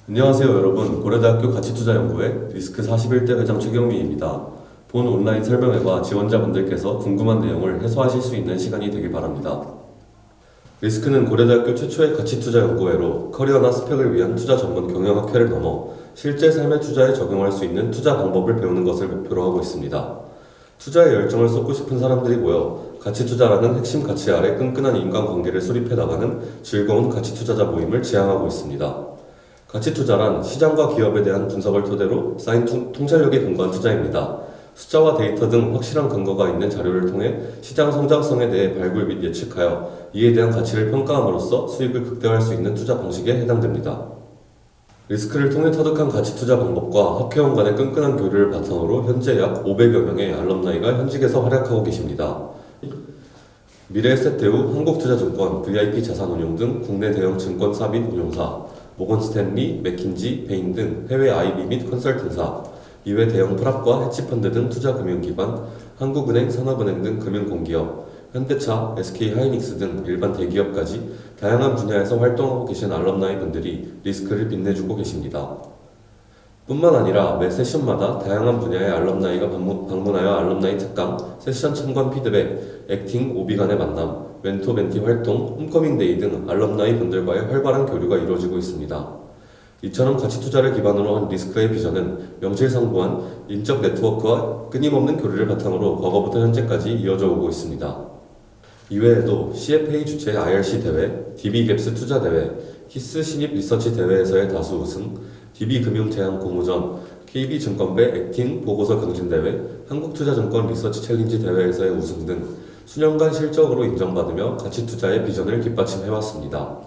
안녕하세요 여러분. 고려대학교 가치투자연구회 리스크 41대 회장 최경민입니다. 본 온라인 설명회와 지원자분들께서 궁금한 내용을 해소하실 수 있는 시간이 되길 바랍니다. 리스크는 고려대학교 최초의 가치투자연구회로 커리어나 스펙을 위한 투자 전문 경영학회를 넘어 실제 삶의 투자에 적용할 수 있는 투자 방법을 배우는 것을 목표로 하고 있습니다. 투자에 열정을 쏟고 싶은 사람들이 모여 가치투자라는 핵심 가치 아래 끈끈한 인간관계를 수립해 나가는 즐거운 가치투자자 모임을 지향하고 있습니다. 가치투자란 시장과 기업에 대한 분석을 토대로 쌓인 통찰력이 근거한 투자입니다. 숫자와 데이터 등 확실한 근거가 있는 자료를 통해 시장 성장성에 대해 발굴 및 예측하여 이에 대한 가치를 평가함으로써 수익을 극대화할 수 있는 투자 방식에 해당됩니다. 리스크를 통해 터득한 가치투자 방법과 학회원 간의 끈끈한 교류를 바탕으로 현재 약 500여 명의 알럼나이가 현직에서 활약하고 계십니다. 미래에셋대우, 한국투자증권, VIP 자산운용 등 국내 대형 증권사 및 운용사, 모건스탠리, 맥킨지, 베인 등 해외 IB 및 컨설팅사, 이외 대형 프랍과 헤지펀드 등 투자금융기관, 한국은행, 산업은행 등 금융공기업, 현대차, SK하이닉스 등 일반 대기업까지 다양한 분야에서 활동하고 계신 알럼나이 분들이 리스크를 빛내주고 계십니다. 뿐만 아니라 매 세션마다 다양한 분야의 알럼나이가 방문하여 알럼나이 특강, 세션 참관 피드백, 액팅, 오비 간의 만남, 멘토 멘티 활동, 홈커밍 데이 등 알럼나이 분들과의 활발한 교류가 이루어지고 있습니다. 이처럼 가치 투자를 기반으로 한 리스크의 비전은 명실상부한 인적 네트워크와 끊임없는 교류를 바탕으로 과거부터 현재까지 이어져 오고 있습니다. 이외에도 CFA 주최 IRC 대회, DB갭스 투자 대회, 히스 신입 리서치 대회에서의 다수 우승, DB금융제한 공모전, KB증권배 액팅 보고서 경진대회, 한국투자증권 리서치 챌린지 대회에서의 우승 등 수년간 실적으로 인정받으며 가치투자의 비전을 뒷받침해왔습니다.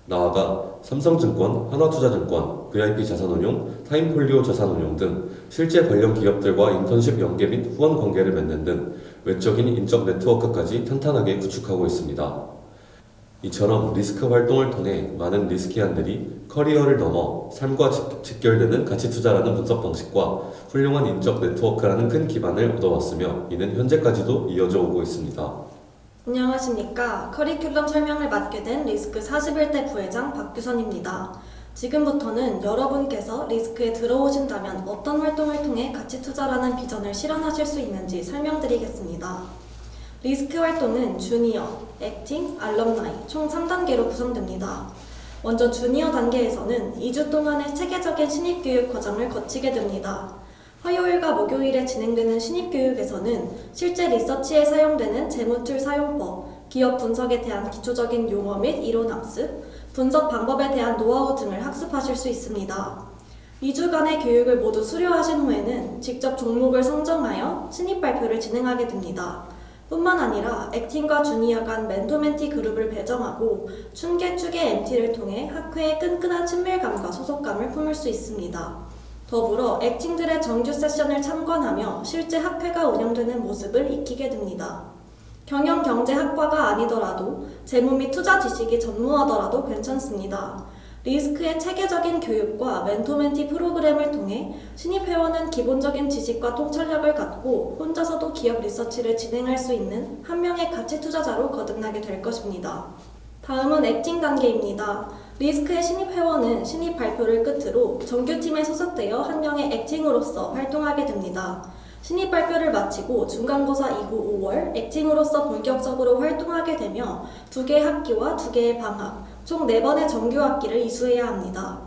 나아가 삼성증권, 하나투자증권, VIP 자산운용, 타임폴리오 자산운용 등 실제 관련 기업들과 인턴십 연계 및 후원 관계를 맺는 등 외적인 인적 네트워크까지 탄탄하게 구축하고 있습니다. 이처럼 리스크 활동을 통해 많은 리스키안들이 커리어를 넘어 삶과 직결되는 가치투자라는 분석 방식과 훌륭한 인적 네트워크라는 큰 기반을 얻어왔으며 이는 현재까지도 이어져 오고 있습니다. 안녕하십니까. 커리큘럼 설명을 맡게 된 리스크 41대 부회장 박규선입니다. 지금부터는 여러분께서 리스크에 들어오신다면 어떤 활동을 통해 가치투자라는 비전을 실현하실 수 있는지 설명드리겠습니다. 리스크 활동은 주니어, 액팅, 알럼나이 총 3단계로 구성됩니다. 먼저 주니어 단계에서는 2주 동안의 체계적인 신입교육 과정을 거치게 됩니다. 화요일과 목요일에 진행되는 신입교육에서는 실제 리서치에 사용되는 재무툴 사용법, 기업 분석에 대한 기초적인 용어 및 이론 학습, 분석 방법에 대한 노하우 등을 학습하실 수 있습니다. 2주간의 교육을 모두 수료하신 후에는 직접 종목을 선정하여 신입 발표를 진행하게 됩니다. 뿐만 아니라 액팅과 주니어 간 멘토멘티 그룹을 배정하고 춘계 축의 MT를 통해 학회의 끈끈한 친밀감과 소속감을 품을 수 있습니다. 더불어 액팅들의 정규 세션을 참관하며 실제 학회가 운영되는 모습을 익히게 됩니다. 경영경제학과가 아니더라도 재무 및 투자 지식이 전무하더라도 괜찮습니다. 리스크의 체계적인 교육과 멘토멘티 프로그램을 통해 신입 회원은 기본적인 지식과 통찰력을 갖고 혼자서도 기업 리서치를 진행할 수 있는 한 명의 가치 투자자로 거듭나게 될 것입니다. 다음은 액팅 단계입니다. 리스크의 신입 회원은 신입 발표를 끝으로 정규팀에 소속되어 한 명의 액팅으로서 활동하게 됩니다. 신입 발표를 마치고 중간고사 이후 5월 액팅으로서 본격적으로 활동하게 되며 2개의 학기와 2개의 방학, 총 4번의 정규 학기를 이수해야 합니다.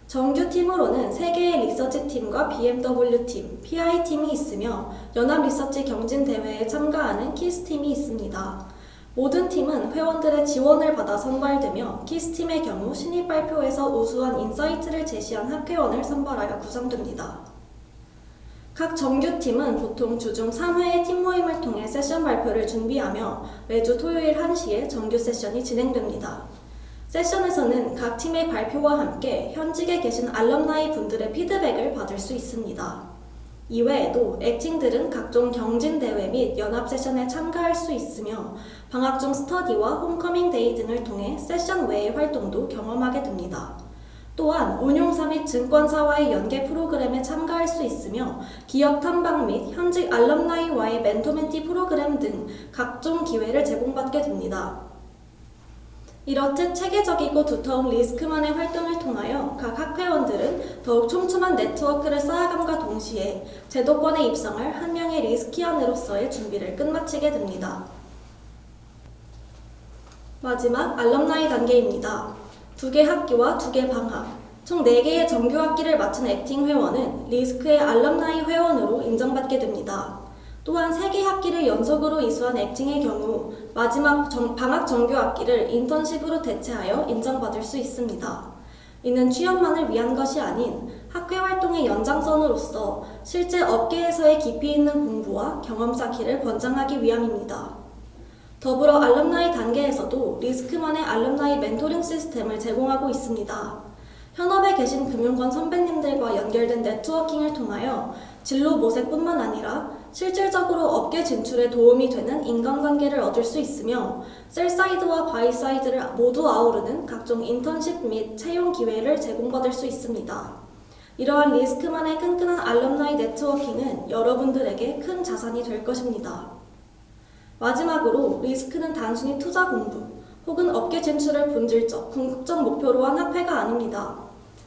정규팀으로는 3개의 리서치팀과 BMW팀, PI팀이 있으며 연합리서치 경진대회에 참가하는 키스팀이 있습니다. 모든 팀은 회원들의 지원을 받아 선발되며 키스팀의 경우 신입 발표에서 우수한 인사이트를 제시한 학회원을 선발하여 구성됩니다. 각 정규팀은 보통 주중 3회의 팀 모임을 통해 세션 발표를 준비하며 매주 토요일 1시에 정규 세션이 진행됩니다. 세션에서는 각 팀의 발표와 함께 현직에 계신 알럼나이 분들의 피드백을 받을 수 있습니다. 이외에도 액팅들은 각종 경진대회 및 연합 세션에 참가할 수 있으며 방학 중 스터디와 홈커밍 데이 등을 통해 세션 외의 활동도 경험하게 됩니다. 또한 운용사 및 증권사와의 연계 프로그램에 참가할 수 있으며 기업 탐방 및 현직 알럼나이와의 멘토멘티 프로그램 등 각종 기회를 제공받게 됩니다. 이렇듯 체계적이고 두터운 리스크만의 활동을 통하여 각 학회원들은 더욱 촘촘한 네트워크를 쌓아감과 동시에 제도권에 입성할 한 명의 리스키언으로서의 준비를 끝마치게 됩니다. 마지막 알럼나이 단계입니다. 2개 학기와 2개 방학, 총 4개의 정규 학기를 마친 액팅 회원은 리스크의 알럼나이 회원으로 인정받게 됩니다. 또한 3개 학기를 연속으로 이수한 액팅의 경우 마지막 방학 정규 학기를 인턴십으로 대체하여 인정받을 수 있습니다. 이는 취업만을 위한 것이 아닌 학회 활동의 연장선으로서 실제 업계에서의 깊이 있는 공부와 경험 쌓기를 권장하기 위함입니다. 더불어 알럼나이 단계에서도 리스크만의 알럼나이 멘토링 시스템을 제공하고 있습니다. 현업에 계신 금융권 선배님들과 연결된 네트워킹을 통하여 진로 모색뿐만 아니라 실질적으로 업계 진출에 도움이 되는 인간관계를 얻을 수 있으며 셀사이드와 바이사이드를 모두 아우르는 각종 인턴십 및 채용 기회를 제공받을 수 있습니다. 이러한 리스크만의 끈끈한 알럼나이 네트워킹은 여러분들에게 큰 자산이 될 것입니다. 마지막으로 리스크는 단순히 투자 공부 혹은 업계 진출을 본질적, 궁극적 목표로 한 학회가 아닙니다.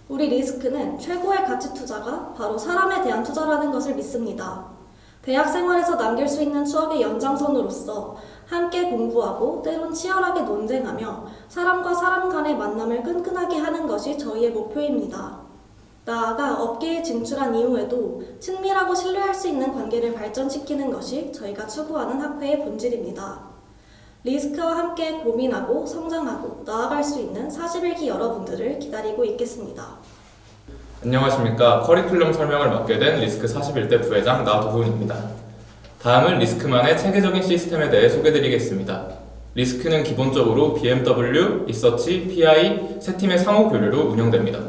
우리 리스크는 최고의 가치 투자가 바로 사람에 대한 투자라는 것을 믿습니다. 대학 생활에서 남길 수 있는 추억의 연장선으로서 함께 공부하고 때론 치열하게 논쟁하며 사람과 사람 간의 만남을 끈끈하게 하는 것이 저희의 목표입니다. 나아가 업계에 진출한 이후에도 친밀하고 신뢰할 수 있는 관계를 발전시키는 것이 저희가 추구하는 학회의 본질입니다. 리스크와 함께 고민하고 성장하고 나아갈 수 있는 41기 여러분들을 기다리고 있겠습니다. 안녕하십니까. 커리큘럼 설명을 맡게 된 리스크 41대 부회장 나도훈입니다. 다음은 리스크만의 체계적인 시스템에 대해 소개드리겠습니다. 리스크는 기본적으로 BMW, 리서치, PI 세 팀의 상호 교류로 운영됩니다.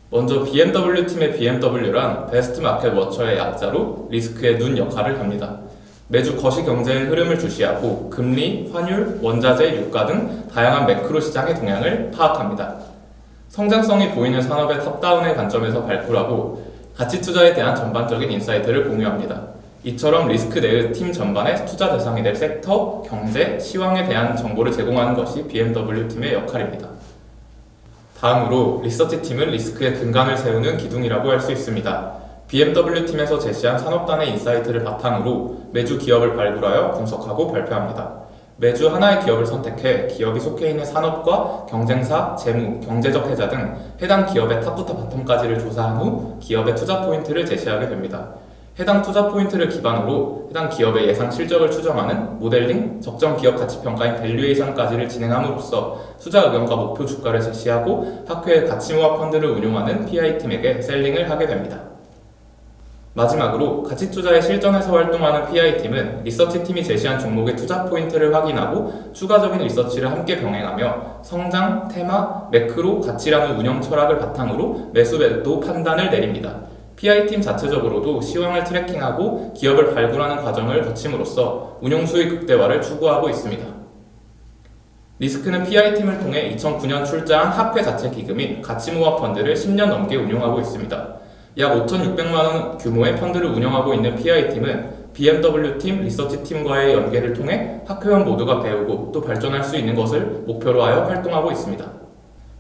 먼저 BMW 팀의 BMW란 베스트 마켓 워처의 약자로 리스크의 눈 역할을 합니다. 매주 거시 경제의 흐름을 주시하고 금리, 환율, 원자재, 유가 등 다양한 매크로 시장의 동향을 파악합니다. 성장성이 보이는 산업의 탑다운의 관점에서 발굴하고 가치 투자에 대한 전반적인 인사이트를 공유합니다. 이처럼 리스크 내의 팀 전반의 투자 대상이 될 섹터, 경제, 시황에 대한 정보를 제공하는 것이 BMW 팀의 역할입니다. 다음으로 리서치 팀은 리스크의 근간을 세우는 기둥이라고 할 수 있습니다. BMW 팀에서 제시한 산업단의 인사이트를 바탕으로 매주 기업을 발굴하여 분석하고 발표합니다. 매주 하나의 기업을 선택해 기업이 속해 있는 산업과 경쟁사, 재무, 경제적 혜자 등 해당 기업의 탑부터 바텀까지를 조사한 후 기업의 투자 포인트를 제시하게 됩니다. 해당 투자 포인트를 기반으로 해당 기업의 예상 실적을 추정하는 모델링, 적정 기업 가치 평가인 밸류에이션까지를 진행함으로써 투자 의견과 목표 주가를 제시하고 학회의 가치모아 펀드를 운용하는 PI팀에게 셀링을 하게 됩니다. 마지막으로 가치 투자의 실전에서 활동하는 PI팀은 리서치 팀이 제시한 종목의 투자 포인트를 확인하고 추가적인 리서치를 함께 병행하며 성장, 테마, 매크로, 가치라는 운영 철학을 바탕으로 매수 매도 판단을 내립니다. PI팀 자체적으로도 시황을 트래킹하고 기업을 발굴하는 과정을 거침으로써 운용수익 극대화를 추구하고 있습니다. 리스크는 PI팀을 통해 2009년 출자한 학회 자체 기금인 가치모아 펀드를 10년 넘게 운용하고 있습니다. 약 5,600만원 규모의 펀드를 운영하고 있는 PI팀은 BMW팀, 리서치팀과의 연계를 통해 학회원 모두가 배우고 또 발전할 수 있는 것을 목표로 하여 활동하고 있습니다.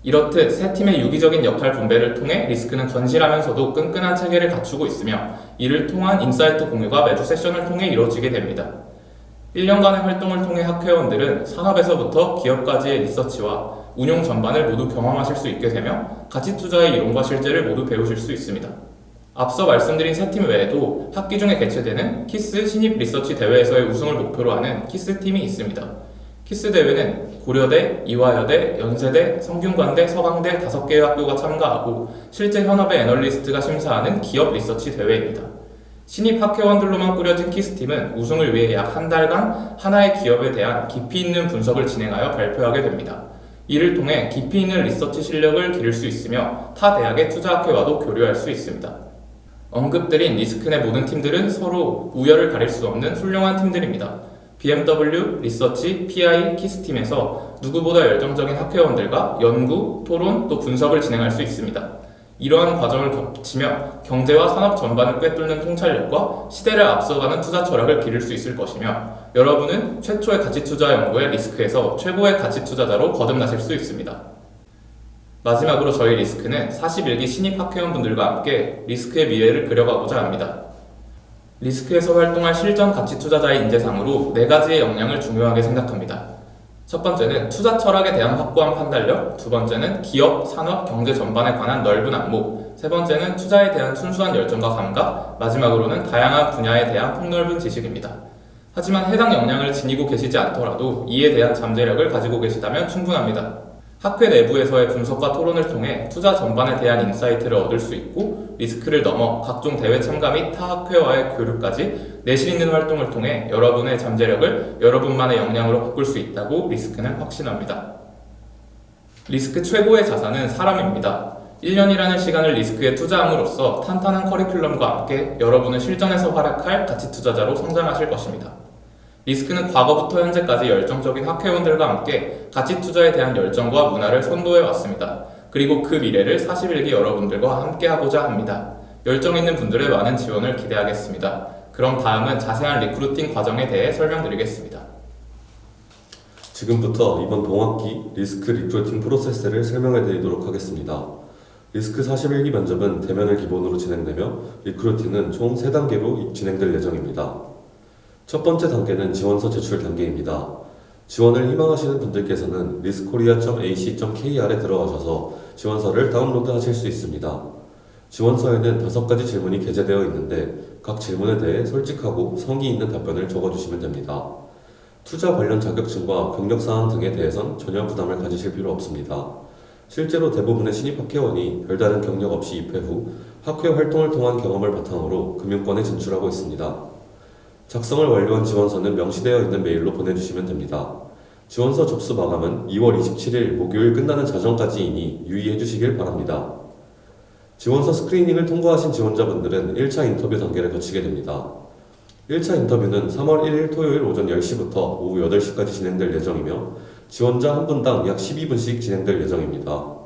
이렇듯 세 팀의 유기적인 역할 분배를 통해 리스크는 건실하면서도 끈끈한 체계를 갖추고 있으며 이를 통한 인사이트 공유가 매주 세션을 통해 이루어지게 됩니다. 1년간의 활동을 통해 학회원들은 산업에서부터 기업까지의 리서치와 운용 전반을 모두 경험하실 수 있게 되며 가치 투자의 이론과 실제를 모두 배우실 수 있습니다. 앞서 말씀드린 세 팀 외에도 학기 중에 개최되는 키스 신입 리서치 대회에서의 우승을 목표로 하는 키스 팀이 있습니다. 키스 대회는 고려대, 이화여대, 연세대, 성균관대, 서강대 5개의 학교가 참가하고 실제 현업의 애널리스트가 심사하는 기업 리서치 대회입니다. 신입 학회원들로만 꾸려진 키스팀은 우승을 위해 약 한 달간 하나의 기업에 대한 깊이 있는 분석을 진행하여 발표하게 됩니다. 이를 통해 깊이 있는 리서치 실력을 기를 수 있으며 타 대학의 투자학회와도 교류할 수 있습니다. 언급드린 리스크 내 모든 팀들은 서로 우열을 가릴 수 없는 훌륭한 팀들입니다. BMW, 리서치, PI, 키스팀에서 누구보다 열정적인 학회원들과 연구, 토론, 또 분석을 진행할 수 있습니다. 이러한 과정을 거치며 경제와 산업 전반을 꿰뚫는 통찰력과 시대를 앞서가는 투자 철학을 기를 수 있을 것이며 여러분은 최초의 가치투자 연구의 리스크에서 최고의 가치투자자로 거듭나실 수 있습니다. 마지막으로 저희 리스크는 41기 신입 학회원분들과 함께 리스크의 미래를 그려가고자 합니다. 리스크에서 활동할 실전 가치투자자의 인재상으로 4가지의 역량을 중요하게 생각합니다. 첫 번째는 투자 철학에 대한 확고한 판단력, 두 번째는 기업, 산업, 경제 전반에 관한 넓은 안목, 세 번째는 투자에 대한 순수한 열정과 감각, 마지막으로는 다양한 분야에 대한 폭넓은 지식입니다. 하지만 해당 역량을 지니고 계시지 않더라도 이에 대한 잠재력을 가지고 계시다면 충분합니다. 학회 내부에서의 분석과 토론을 통해 투자 전반에 대한 인사이트를 얻을 수 있고 리스크를 넘어 각종 대회 참가 및 타 학회와의 교류까지 내실 있는 활동을 통해 여러분의 잠재력을 여러분만의 역량으로 바꿀 수 있다고 리스크는 확신합니다. 리스크 최고의 자산은 사람입니다. 1년이라는 시간을 리스크에 투자함으로써 탄탄한 커리큘럼과 함께 여러분은 실전에서 활약할 가치 투자자로 성장하실 것입니다. 리스크는 과거부터 현재까지 열정적인 학회원들과 함께 가치 투자에 대한 열정과 문화를 선도해 왔습니다. 그리고 그 미래를 41기 여러분들과 함께 하고자 합니다. 열정 있는 분들의 많은 지원을 기대하겠습니다. 그럼 다음은 자세한 리크루팅 과정에 대해 설명드리겠습니다. 지금부터 이번 동학기 리스크 리크루팅 프로세스를 설명해 드리도록 하겠습니다. 리스크 41기 면접은 대면을 기본으로 진행되며 리크루팅은 총 3단계로 진행될 예정입니다. 첫 번째 단계는 지원서 제출 단계입니다. 지원을 희망하시는 분들께서는 riskkorea.ac.kr에 들어가셔서 지원서를 다운로드 하실 수 있습니다. 지원서에는 5가지 질문이 게재되어 있는데 각 질문에 대해 솔직하고 성의 있는 답변을 적어주시면 됩니다. 투자 관련 자격증과 경력사항 등에 대해선 전혀 부담을 가지실 필요 없습니다. 실제로 대부분의 신입 학회원이 별다른 경력 없이 입회 후 학회 활동을 통한 경험을 바탕으로 금융권에 진출하고 있습니다. 작성을 완료한 지원서는 명시되어 있는 메일로 보내주시면 됩니다. 지원서 접수 마감은 2월 27일 목요일 끝나는 자정까지이니 유의해 주시길 바랍니다. 지원서 스크리닝을 통과하신 지원자분들은 1차 인터뷰 단계를 거치게 됩니다. 1차 인터뷰는 3월 1일 토요일 오전 10시부터 오후 8시까지 진행될 예정이며 지원자 한 분당 약 12분씩 진행될 예정입니다.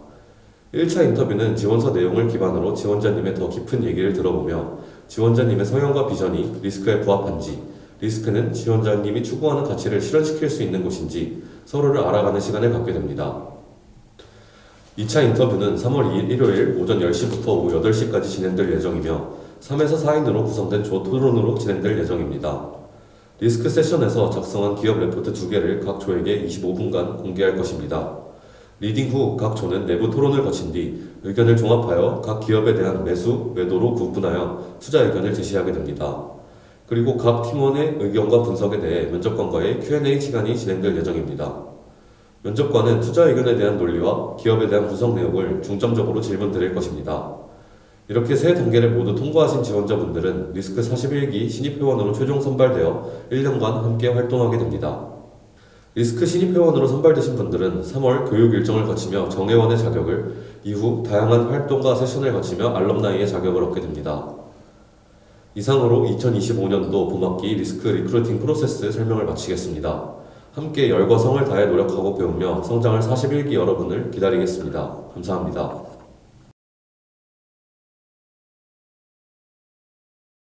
1차 인터뷰는 지원서 내용을 기반으로 지원자님의 더 깊은 얘기를 들어보며 지원자님의 성향과 비전이 리스크에 부합한지, 리스크는 지원자님이 추구하는 가치를 실현시킬 수 있는 곳인지 서로를 알아가는 시간을 갖게 됩니다. 2차 인터뷰는 3월 2일 일요일 오전 10시부터 오후 8시까지 진행될 예정이며 3에서 4인으로 구성된 조 토론으로 진행될 예정입니다. 리스크 세션에서 작성한 기업 레포트 2개를 각 조에게 25분간 공개할 것입니다. 리딩 후 각 조는 내부 토론을 거친 뒤 의견을 종합하여 각 기업에 대한 매수, 매도로 구분하여 투자 의견을 제시하게 됩니다. 그리고 각 팀원의 의견과 분석에 대해 면접관과의 Q&A 시간이 진행될 예정입니다. 면접관은 투자 의견에 대한 논리와 기업에 대한 분석 내용을 중점적으로 질문 드릴 것입니다. 이렇게 3단계를 모두 통과하신 지원자분들은 리스크 41기 신입회원으로 최종 선발되어 1년간 함께 활동하게 됩니다. 리스크 신입회원으로 선발되신 분들은 3월 교육 일정을 거치며 정회원의 자격을, 이후 다양한 활동과 세션을 거치며 알럼나이의 자격을 얻게 됩니다. 이상으로 2025년도 봄학기 리스크 리크루팅 프로세스 설명을 마치겠습니다. 함께 열과 성을 다해 노력하고 배우며 성장할 41기 여러분을 기다리겠습니다. 감사합니다.